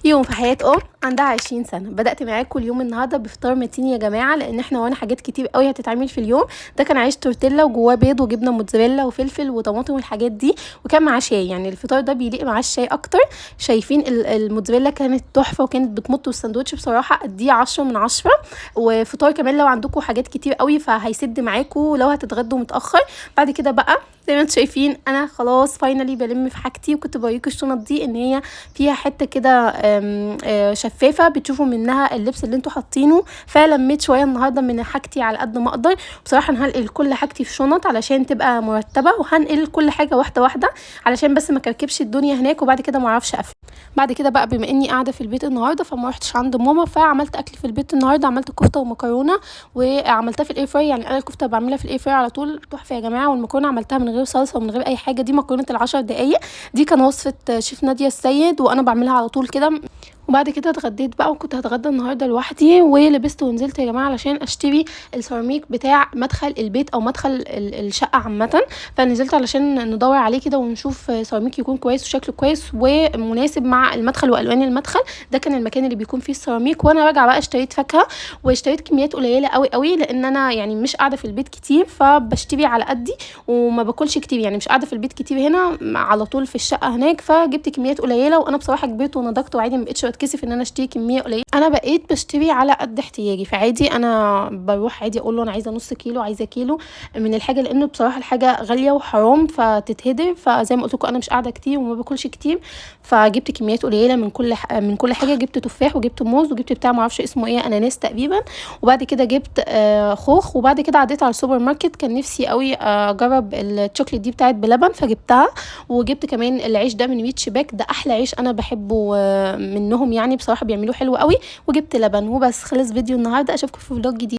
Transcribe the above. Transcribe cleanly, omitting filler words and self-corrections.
يوم في حياة عندها 20 سنة. بدأت معاكم اليوم النهاردة بفطار متين يا جماعة، لأن احنا ورانا حاجات كتير قوي هتتعمل في اليوم. ده كان عيش تورتيلا وجواه بيض وجبنة موتزاريلا وفلفل وطماطم والحاجات دي، وكان معاه شاي. يعني الفطار ده بيليق مع الشاي أكتر. شايفين الموتزاريلا كانت تحفة وكانت بتمط، والساندوتش بصراحة أديه 10/10. وفطار كمان لو عندكم حاجات كتير قوي فهيسد معاكم لو هتتغدوا متأخر. بعد كده بقى زي ما انتم شايفين انا خلاص فاينلي بلم في حاجتي، وكنت بوريكم الشنط دي ان هي فيها حته كده شفافه بتشوفوا منها اللبس اللي انتوا حاطينه. فلميت شويه النهارده من حاجتي على قد ما اقدر. بصراحه انا هنقل كل حاجتي في شنط علشان تبقى مرتبه، وهنقل كل حاجه واحده واحده علشان بس ما كركبش الدنيا هناك وبعد كده ما اعرفش اقفل. بعد كده بقى بما اني قاعده في البيت النهارده فما رحتش عند ماما، فعملت اكل في البيت النهارده. عملت كفته ومكرونه وعملتها في الاير فراي. يعني انا الكفته بعملها في الاير فراي على طول تحفه يا جماعه، والمكرونه عملتها من غير صلصه ومن غير اي حاجه. دي مكرونه ال10 دقايق، دي كان وصفه شيف ناديه السيد وانا بعملها على طول كده. وبعد كده اتغديت بقى، وكنت هتغدى النهارده لوحدي، ولبست ونزلت يا جماعه علشان اشتري السيراميك بتاع مدخل البيت او مدخل الشقه عامه. فنزلت علشان ندور عليه كده ونشوف سيراميك يكون كويس وشكله كويس ومناسب مع المدخل والوان المدخل. ده كان المكان اللي بيكون فيه السيراميك. وانا راجعه بقى اشتريت فاكهه، واشتريت كميات قليله قوي قوي لان انا يعني مش قاعده في البيت كتير، فبشتري على قدي وما باكلش كتير. يعني مش قاعده في البيت كتير هنا، على طول في الشقه هناك، فجبت كميات قليله. وانا بصراحه كبرت ونضجت وعادي ما بقتش بتكسف ان انا اشتري كميه قليله. انا بقيت بشتري على قد احتياجي، فعادي انا بروح عادي اقول له انا عايزه نص كيلو، عايزه كيلو من الحاجه، لانه بصراحه الحاجه غاليه وحرام فتتهدر. فزي ما قلت لكم انا مش قاعده كتير وما باكلش كتير، فجبت كميات قليله من كل حاجه. جبت تفاح وجبت موز وجبت بتاع ما اعرفش اسمه ايه، اناناس تقريبا. وبعد كده جبت خوخ. وبعد كده عديت على السوبر ماركت، كان نفسي قوي اجرب الشوكليت دي بتاعت بلبن فجبتها. وجبت كمان العيش ده من ريتش باك، ده احلى عيش انا بحبه منهم، يعني بصراحه بيعملوه حلو قوي. وجبت لبن وبس. خلص فيديو النهارده، اشوفكم في فلوج جديد.